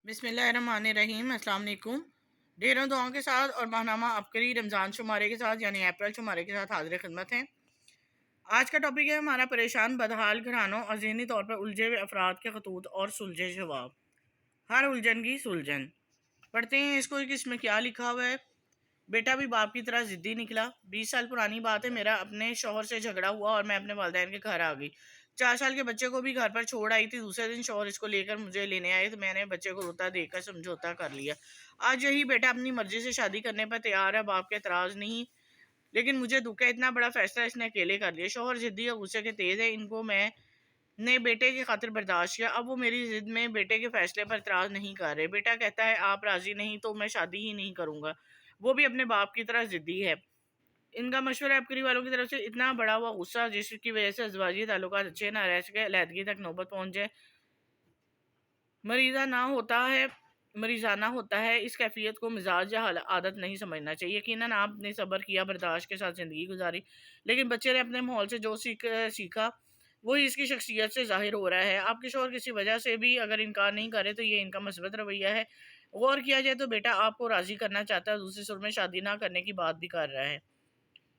बिस्मिल्लाहिर्रहमानिर्रहीम। अस्सलाम वालेकुम। ढेरों दुआओं के साथ और माहनामा अबकरी रमज़ान शुमारे के साथ यानी अप्रैल शुमारे के साथ हाजिर खिदमत हैं। आज का टॉपिक है हमारा परेशान बदहाल घरानों और ज़हनी तौर पर उलझे हुए अफराद के खतूत और सुलझे जवाब। हर उलझन की सुलझन। पढ़ते हैं इसको कि इसमें क्या लिखा हुआ है। बेटा भी बाप की तरह ज़िद्दी निकला। 20 साल पुरानी बात है, मेरा अपने शौहर से झगड़ा हुआ और मैं अपने वालिदैन के घर आ गई। 4 साल के बच्चे को भी घर पर छोड़ आई थी। दूसरे दिन शौहर इसको लेकर मुझे लेने आए तो मैंने बच्चे को रोता देखकर समझौता कर लिया। आज यही बेटा अपनी मर्जी से शादी करने पर तैयार है, बाप के एतराज़ नहीं, लेकिन मुझे दुख है इतना बड़ा फैसला इसने अकेले कर लिया। शौहर ज़िद्दी और गुस्से के तेज़ है, इनको मैं ने बेटे की खातिर बर्दाश्त किया। अब वो मेरी ज़िद में बेटे के फैसले पर इतराज़ नहीं कर रहे। बेटा कहता है आप राज़ी नहीं तो मैं शादी ही नहीं करूँगा। वो भी अपने बाप की तरह ज़िद्दी है। इनका मशवरा अबकरी वालों की तरफ से इतना बड़ा हुआ गुस्सा जिसकी वजह से अज़वाजी ताल्लुकात अच्छे ना रह सके, अलहदगी तक नौबत पहुँच जाए, मरीज़ाना होता है। इस कैफियत को मिजाज या आदत नहीं समझना चाहिए। यकीनन आपने सब्र किया, बर्दाश्त के साथ ज़िंदगी गुजारी, लेकिन बच्चे ने अपने माहौल से जो सीखा वही इसकी शख्सियत से ज़ाहिर हो रहा है। आपके शौहर किसी वजह से भी अगर इनकार नहीं करे तो ये इनका मस्बत रवैया है। गौर किया जाए तो बेटा आपको राज़ी करना चाहता है, दूसरे सुर में शादी ना करने की बात भी कर रहा है।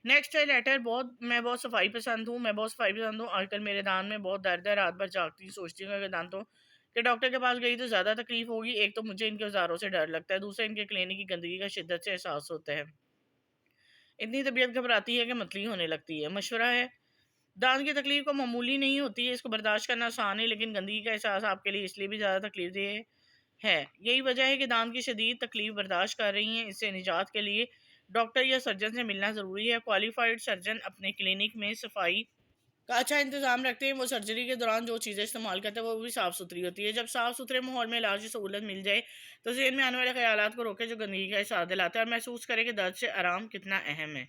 नेक्स्ट है लेटर। मैं बहुत सफाई पसंद हूँ, आजकल मेरे दांत में बहुत दर्द है। रात भर जागती हूँ, सोचती हूँ अगर दांतों के डॉक्टर के पास गई तो ज़्यादा तकलीफ होगी। एक तो मुझे इनके औजारों से डर लगता है, दूसरा इनके क्लिनिक की गंदगी का शिद्दत से एहसास होता है। इतनी तबीयत घबराती है कि मतली होने लगती है। मशवरा है, दांत की तकलीफ को मामूली नहीं होती है, इसको बर्दाश्त करना आसान है, लेकिन गंदगी का एहसास आपके लिए इसलिए भी ज़्यादा तकलीफ देह है। यही वजह है कि दांत की शदीद तकलीफ बर्दाश्त कर रही हैं। इससे निजात के लिए डॉक्टर या सर्जन से मिलना ज़रूरी है। क्वालिफाइड सर्जन अपने क्लिनिक में सफाई का अच्छा इंतजाम रखते हैं। वो सर्जरी के दौरान जो चीज़ें इस्तेमाल करते हैं वो भी साफ़ सुथरी होती है। जब साफ़ सुथरे माहौल में इलाज की सहूलत मिल जाए तो ज़हन में आने वाले ख्यालात को रोके जो गंदगी का एहसास दिलाता है, और महसूस करें कि दर्द से आराम कितना अहम है।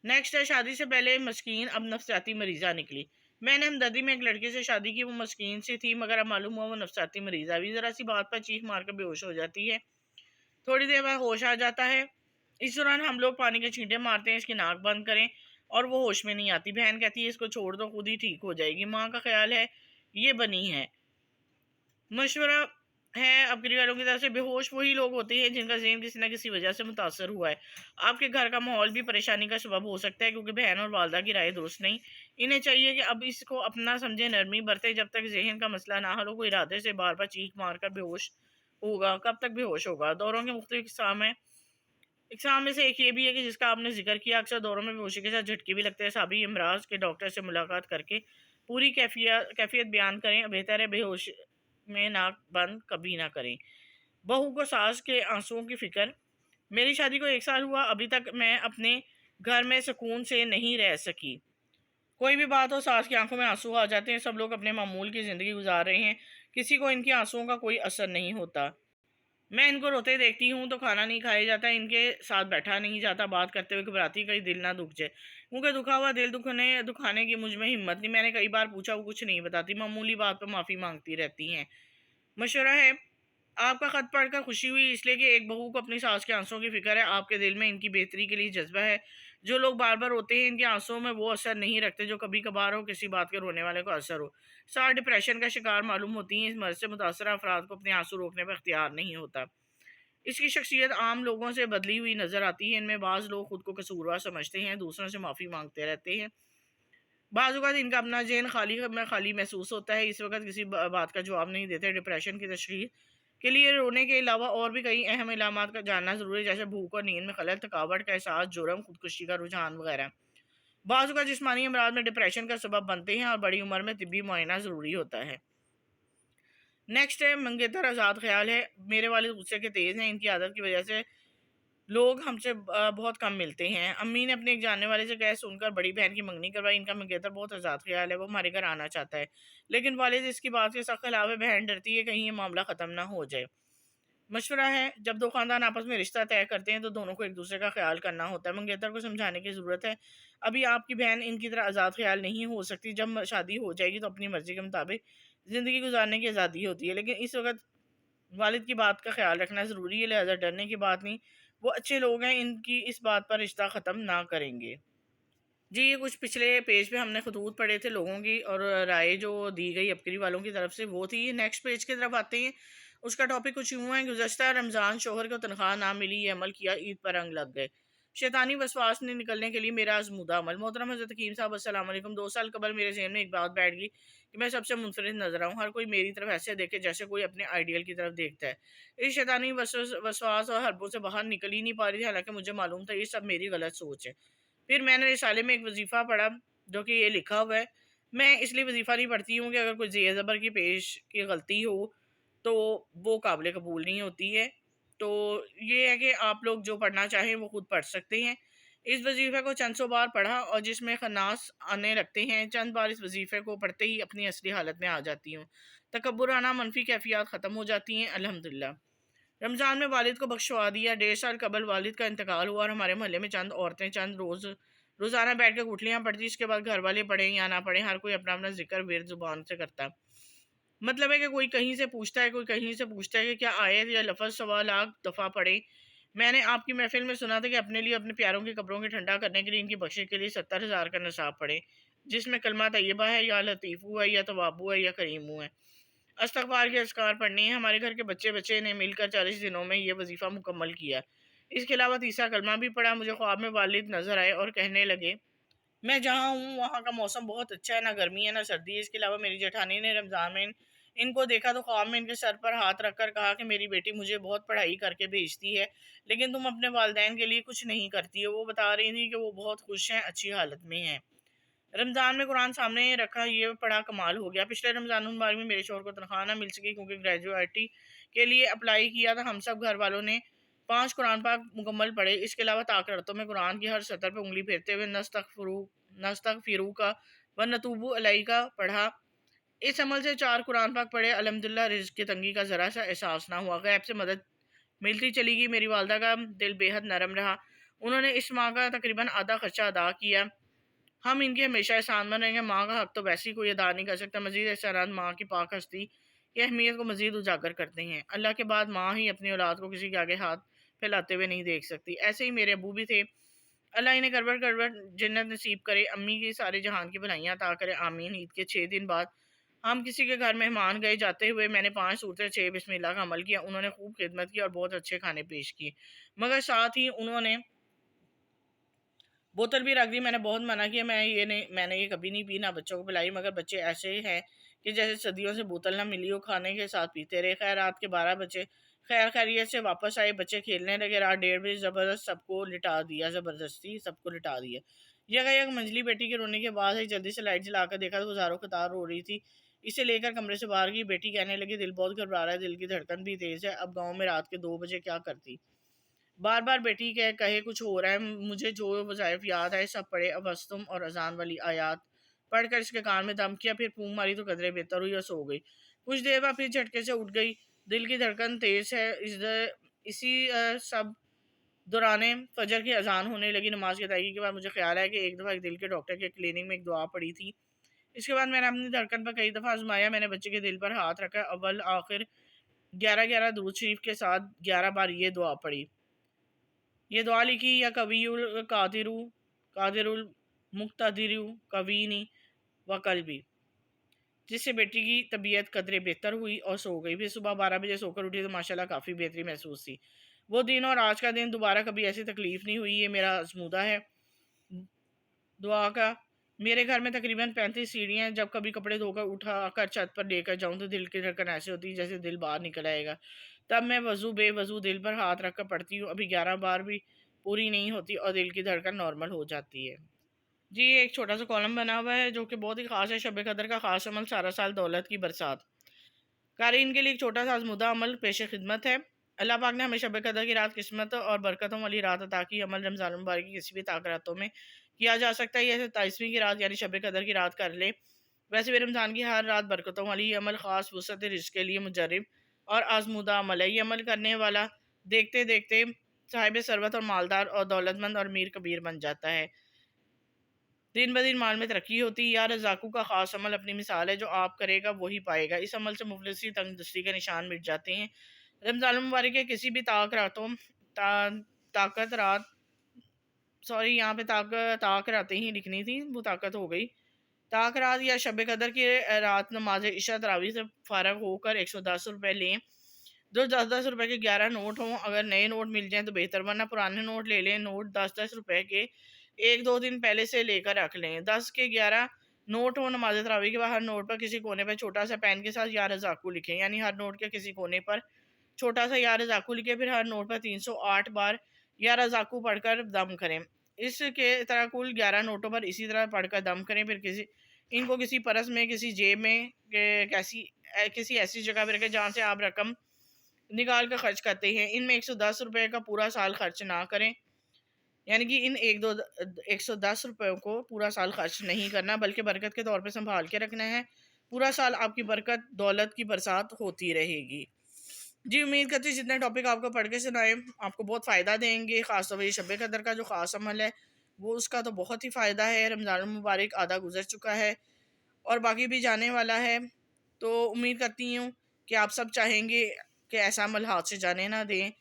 नेक्स्ट है, शादी से पहले मस्कीन अब नफसियाती मरीज़ा निकली। मैंने हमदर्दी में एक लड़के से शादी की, वो मस्कीन सी थी मगर अब मालूम हुआ वो नफसियाती मरीज़ा भी। ज़रा सी बात पर चीख मार कर बेहोश हो जाती है, थोड़ी देर बाद होश आ जाता है। इस दौरान हम लोग पानी के छींटे मारते हैं इसकी नाक बंद करें, और वो होश में नहीं आती। बहन कहती है इसको छोड़ दो, खुद ही ठीक हो जाएगी। माँ का ख्याल है ये बनी है। मशवरा है अबकरी वालों की तरफ से, बेहोश वही लोग होते हैं जिनका ज़हन किसी न किसी वजह से मुतासर हुआ है। आपके घर का माहौल भी परेशानी का सबब हो सकता है, क्योंकि बहन और वालदा की राय दुरुस्त नहीं। इन्हें चाहिए कि अब इसको अपना समझे, नरमी बरते। जब तक जहन का मसला ना हल हो, कोई इरादे से बार बार चीख मार कर बेहोश होगा, कब तक बेहोश होगा। दौरों के मुख्तलिफ इकसाम में से एक ये भी है कि जिसका आपने जिक्र किया, अक्सर दौरों में बेहोशी के साथ झटके भी लगते हैं। साबी इमराज के डॉक्टर से मुलाकात करके पूरी कैफियत बयान करें। बेहतर है बेहोश में नाक बंद कभी ना करें। बहू को सास के आंसुओं की फिक्र। मेरी शादी को 1 साल हुआ, अभी तक मैं अपने घर में सुकून से नहीं रह सकी। कोई भी बात हो सास की आंखों में आंसू आ जाते हैं। सब लोग अपने मामूल की ज़िंदगी गुजार रहे हैं, किसी को इनके आंसुओं का कोई असर नहीं होता। मैं इनको रोते देखती हूँ तो खाना नहीं खाया जाता, इनके साथ बैठा नहीं जाता। बात करते हुए घबराती, कहीं दिल ना दुख जाए। क्योंकि दुखा हुआ दिल दुखाने की मुझ में हिम्मत नहीं। मैंने कई बार पूछा, वो कुछ नहीं बताती, मामूली बात पर माफ़ी मांगती रहती हैं। मशवरा है, आपका ख़त पढ़कर खुशी हुई इसलिए कि एक बहू को अपनी सास के आंसुओं की फ़िक्र है। आपके दिल में इनकी बेहतरी के लिए जज्बा है। जो लोग बार बार रोते हैं इनके आंसुओं में वो असर नहीं रखते जो कभी कभार हो किसी बात के रोने वाले को असर हो। सास डिप्रेशन का शिकार मालूम होती हैं। इस मर्ज से मुतासरा अफराद को अपने आंसू रोकने पर इख्तियार नहीं होता। इसकी शख्सियत आम लोगों से बदली हुई नज़र आती है। इनमें बाज़ लोग खुद को कसूरवार समझते हैं, दूसरों से माफ़ी मांगते रहते हैं। बाज़ औक़ात इनका अपना ज़हन खाली महसूस होता है, इस वक्त किसी बात का जवाब नहीं देते। डिप्रेशन की तशख़ीस के लिए रोने के अलावा और भी कई अहम इलामात का जानना ज़रूरी है, जैसे भूख और नींद में खलल, थकावट का एहसास, जुर्म, खुदकुशी का रुझान वगैरह। बाज़ औक़ात जिस्मानी अमराज में डिप्रेशन का सबब बनते हैं और बड़ी उम्र में तिब्बी मुआयना ज़रूरी होता है। नेक्स्ट है मंगेतर आज़ाद ख्याल है, मेरे वालिद गुस्से के तेज़ हैं, इनकी आदत की वजह से लोग हमसे बहुत कम मिलते हैं। अम्मी ने अपने एक जानने वाले से कह सुनकर बड़ी बहन की मंगनी करवाई। इनका मंगेतर बहुत आज़ाद ख्याल है, वो हमारे घर आना चाहता है, लेकिन वालिद इसकी बात के सख्त खिलाफ है। बहन डरती है कहीं ये मामला ख़त्म ना हो जाए। मशवरा है, जब दो खानदान आपस में रिश्ता तय करते हैं तो दोनों को एक दूसरे का ख्याल करना होता है। मंगेतर को समझाने की ज़रूरत है, अभी आपकी बहन इनकी तरह आज़ाद ख्याल नहीं हो सकती। जब शादी हो जाएगी तो अपनी मर्ज़ी के मुताबिक ज़िंदगी गुजारने की आज़ादी होती है, लेकिन इस वक्त वालिद की बात का ख्याल रखना ज़रूरी है, लिहाजा डरने की बात नहीं। वो अच्छे लोग हैं, इनकी इस बात पर रिश्ता ख़त्म ना करेंगे। जी, ये कुछ पिछले पेज पे हमने खतूत पढ़े थे लोगों की, और राय जो दी गई अबकरी वालों की तरफ से वो थी। नेक्स्ट पेज की तरफ आते हैं, اس کا ٹاپک کچھ یوں ہے: گزشتہ رمضان شوہر کو تنخواہ نہ ملی، یہ عمل کیا، عید پر رنگ لگ گئے۔ شیطانی وسواس نے نکلنے کے لیے میرا آزمودہ عمل۔ محترم حضرت حکیم صاحب السلام علیکم۔ 2 سال قبل میرے ذہن میں ایک بات بیٹھ گئی کہ میں سب سے منفرد نظر آؤں، ہر کوئی میری طرف ایسے دیکھے جیسے کوئی اپنے آئیڈیل کی طرف دیکھتا ہے۔ اس شیطانی وسواس اور حربوں سے باہر نکل ہی نہیں پا رہی تھی، حالانکہ مجھے معلوم تھا یہ سب میری غلط سوچ ہے۔ پھر میں نے رسالے میں ایک وظیفہ پڑھا جو کہ یہ لکھا ہوا ہے۔ میں اس لیے وظیفہ نہیں پڑھتی ہوں کہ اگر کوئی زیر زبر کی پیش کی غلطی ہو تو وہ قابل قبول نہیں ہوتی ہے۔ تو یہ ہے کہ آپ لوگ جو پڑھنا چاہیں وہ خود پڑھ سکتے ہیں۔ اس وظیفے کو چند سو بار پڑھا اور جس میں خناس آنے لگتے ہیں، چند بار اس وظیفے کو پڑھتے ہی اپنی اصلی حالت میں آ جاتی ہوں، تکبرانہ منفی کیفیات ختم ہو جاتی ہیں، الحمدللہ۔ رمضان میں والد کو بخشوا دیا۔ 1.5 سال قبل والد کا انتقال ہوا اور ہمارے محلے میں چند عورتیں روزانہ بیٹھ کے گٹھلیاں پڑتی، اس کے بعد گھر والے پڑھیں یا نہ پڑھیں، ہر کوئی اپنا اپنا ذکر ورد زبان سے کرتا۔ مطلب ہے کہ کوئی کہیں سے پوچھتا ہے، کوئی کہیں سے پوچھتا ہے کہ کیا آیت یا لفظ 1.25 لاکھ دفعہ پڑھیں۔ میں نے آپ کی محفل میں سنا تھا کہ اپنے لیے اپنے پیاروں کی قبروں کے ٹھنڈا کرنے کے لیے ان کی بخشش کے لیے 70,000 کا نصاب پڑھیں، جس میں کلمہ طیبہ ہے، یا لطیفو ہے، یا توابو ہے، یا کریمو ہے۔ استغفار کے اذکار پڑھنے ہیں۔ ہمارے گھر کے بچے نے مل کر 40 دنوں میں یہ وظیفہ مکمل کیا۔ اس کے علاوہ تیسرا کلمہ بھی پڑھا۔ مجھے خواب میں والد نظر آئے اور کہنے لگے، میں جہاں ہوں وہاں کا موسم بہت اچھا ہے، نہ گرمی ہے نہ سردی ہے۔ اس کے علاوہ میری جیٹھانی نے رمضان میں ان کو دیکھا تو خواب میں ان کے سر پر ہاتھ رکھ کر کہا کہ میری بیٹی مجھے بہت پڑھائی کر کے بھیجتی ہے، لیکن تم اپنے والدین کے لیے کچھ نہیں کرتی ہو۔ وہ بتا رہی تھی کہ وہ بہت خوش ہیں، اچھی حالت میں ہیں۔ رمضان میں قرآن سامنے رکھا، یہ بڑا کمال ہو گیا۔ پچھلے رمضان المبارک میں میرے شوہر کو تنخواہ نہ مل سکی کیونکہ گریجویٹی کے لیے اپلائی کیا تھا۔ ہم سب گھر والوں نے 5 قرآن پاک مکمل پڑھے۔ اس کے علاوہ طاقتوں میں قرآن کی ہر سطر پہ انگلی پھیرتے ہوئے نستغفرو کا و نتوبو علیہ کا پڑھا۔ اس عمل سے 4 قرآن پاک پڑھے۔ الحمدللہ رزق کی تنگی کا ذرا سا احساس نہ ہوا، غیب سے مدد ملتی چلی گئی۔ میری والدہ کا دل بے حد نرم رہا، انہوں نے اس ماہ کا تقریباً آدھا خرچہ ادا کیا۔ ہم ان کے ہمیشہ احسان مند رہیں گے۔ ماں کا حق تو ویسے ہی کوئی ادا نہیں کر سکتا، مزید احسانات ماں کی پاک ہستی کی اہمیت کو مزید اجاگر کرتے ہیں۔ اللہ کے بعد ماں ہی اپنی اولاد کو کسی کے آگے ہاتھ پھیلاتے ہوئے نہیں دیکھ سکتی۔ ایسے ہی میرے ابو بھی تھے، اللہ انہیں کروٹ جنت نصیب کرے، امی کی سارے جہان کی بھلائیاں عطا کرے، آمین۔ عید کے 6 دن بعد ہم کسی کے گھر مہمان گئے، جاتے ہوئے میں نے 5 سورتیں 6 بسم اللہ کا عمل کیا۔ انہوں نے خوب خدمت کی اور بہت اچھے کھانے پیش کیے، مگر ساتھ ہی انہوں نے بوتل بھی رکھ دی۔ میں نے بہت منع کیا، میں نے یہ کبھی نہیں پی، نہ بچوں کو پلائی، مگر بچے ایسے ہیں کہ جیسے صدیوں سے بوتل نہ ملی ہو، کھانے کے ساتھ پیتے رہے۔ خیر رات کے 12 بجے خیر خیریت سے واپس آئے، بچے کھیلنے لگے۔ رات 1:30 بجے زبردستی سب کو لٹا دیا۔ یک منجلی بیٹی کے رونے کے بعد ہی جلدی سے لائٹ جلا کر دیکھا تو ہزاروں قطار رو رہی تھی۔ اسے لے کر کمرے سے باہر گئی۔ بیٹی کہنے لگی، دل بہت گھبرا رہا ہے، دل کی دھڑکن بھی تیز ہے، اب گاؤں میں رات کے 2 بجے کیا کرتی؟ بار بار بیٹی کہے کچھ ہو رہا ہے۔ مجھے جو وظائف یاد آئے سب پڑھے، ابستم اور اذان والی آیات پڑھ کر اس کے کان میں دم کیا، پھر پھونک ماری تو قدرے بہتر ہوئی اور سو گئی۔ کچھ دیر بعد پھر جھٹکے سے اٹھ گئی، دل کی دھڑکن تیز ہے۔ اسی سب دوران فجر کی اذان ہونے لگی۔ نماز کی ادائیگی کے بعد مجھے خیال آیا کہ ایک دفعہ ایک دل کے ڈاکٹر کے کلینک میں ایک دعا پڑھی تھی۔ اس کے بعد میں نے اپنی دھڑکن پر کئی دفعہ آزمایا، میں نے بچے کے دل پر ہاتھ رکھا، اول آخر 11 درود شریف کے ساتھ 11 بار یہ دعا پڑھی۔ یہ دعا لکھی، یا قوی قادر المقتدر قوینی و قلبی، جس سے بیٹی کی طبیعت قدرے بہتر ہوئی اور سو گئی۔ پھر صبح 12 بجے سو کر اٹھی تو ماشاءاللہ کافی بہتری محسوس تھی۔ وہ دن اور آج کا دن دوبارہ کبھی ایسی تکلیف نہیں ہوئی۔ یہ میرا آزمودہ ہے دعا کا۔ میرے گھر میں تقریباً 35 سیڑھیاں ہیں۔ جب کبھی کپڑے دھو کر اٹھا کر چھت پر لے کر جاؤں تو دل کی دھڑکن ایسے ہوتی ہے جیسے دل باہر نکل آئے گا۔ تب میں بے وضو دل پر ہاتھ رکھ کر پڑھتی ہوں۔ ابھی 11 بار بھی پوری نہیں ہوتی اور دل کی دھڑکن نارمل ہو جاتی ہے۔ جی ایک چھوٹا سا کالم بنا ہوا ہے جو کہ بہت ہی خاص ہے۔ شب قدر کا خاص عمل، سارا سال دولت کی برسات۔ قارئین کے لیے ایک چھوٹا سا آزمودہ عمل پیش خدمت ہے۔ اللہ پاک نے ہمیں شب قدر کی رات قسمت اور برکتوں والی رات عطا کی۔ عمل رمضان المبارک کی کسی بھی طاقت راتوں میں کیا جا سکتا ہے۔ یہ 27ویں کی رات یعنی شب قدر کی رات کر لے۔ ویسے بھی رمضان کی ہر رات برکتوں والی، یہ عمل خاص وسعت رزق کے لیے مجرب اور آزمودہ عمل ہے۔ یہ عمل کرنے والا دیکھتے دیکھتے صاحب ثروت اور مالدار اور دولت مند اور امیر کبیر بن جاتا ہے۔ دن بدن مال میں ترقی ہوتی ہے۔ یا رزاقو کا خاص عمل اپنی مثال ہے، جو آپ کرے گا وہی پائے گا۔ اس عمل سے مفلسی تنگ دستی کے نشان مٹ جاتے ہیں۔ رمضان المبارک کے کسی بھی یہاں پہ طاق راتیں ہی لکھنی تھی، وہ طاقت ہو گئی۔ طاق رات یا شب قدر کی رات نماز عشاء تراویح سے فارغ ہو کر 110 روپے لیں जो 10-10 रुपए के 11 नोट हों, अगर नए नोट मिल जाएँ तो बेहतर, वरना पुराने नोट ले लें। नोट 10-10 रुपए के 1-2 दिन पहले से लेकर रख लें। 10 के 11 नोट हों, नमाज़ तरावी के बाद हर नोट पर किसी कोने पे छोटा-सा पेन के साथ या रज़ाकू लिखें, यानी हर नोट के किसी कोने पर छोटा-सा या रज़ाकू लिखें, फिर हर नोट पर 308 बार या रज़ाकू पढ़कर दम करें। इसके तरह कुल 11 नोटों पर इसी तरह पढ़कर दम करें, फिर इनको किसी पर्स में, किसी जेब में, किसी ऐसी जगह पे रखें जहाँ से आप रकम निकाल कर खर्च करते हैं। इनमें 110 रुपए का पूरा साल खर्च ना करें, यानी कि इन 110 रुपयों को पूरा साल खर्च नहीं करना, बल्कि बरकत के तौर पे सँभाल के रखना है। पूरा साल आपकी बरकत, दौलत की बरसात होती रहेगी। जी, उम्मीद करती हूँ जितने टॉपिक आपको पढ़ के सुनाए, आपको बहुत फ़ायदा देंगे। ख़ास तौर पे ये शब कदर का जो ख़ास अमल है, वो उसका तो बहुत ही फ़ायदा है। रमज़ानुल मुबारक आधा गुज़र चुका है और बाकी भी जाने वाला है। तो उम्मीद करती हूँ कि आप सब चाहेंगे कि ऐसा अमल हाथ से जाने ना दें।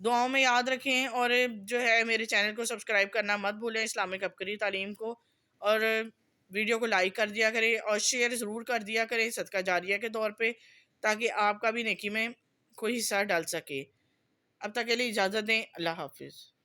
दुआओं में याद रखें और जो है मेरे चैनल को सब्सक्राइब करना मत भूलें, इस्लामिक अबकरी तालीम को, और वीडियो को लाइक कर दिया करें और शेयर ज़रूर कर दिया करें सदका जारिया के तौर पे, ताकि आपका भी नेकी में कोई हिस्सा डल सके। अब तक के लिए इजाज़त दें। अल्लाह हाफ़िज़।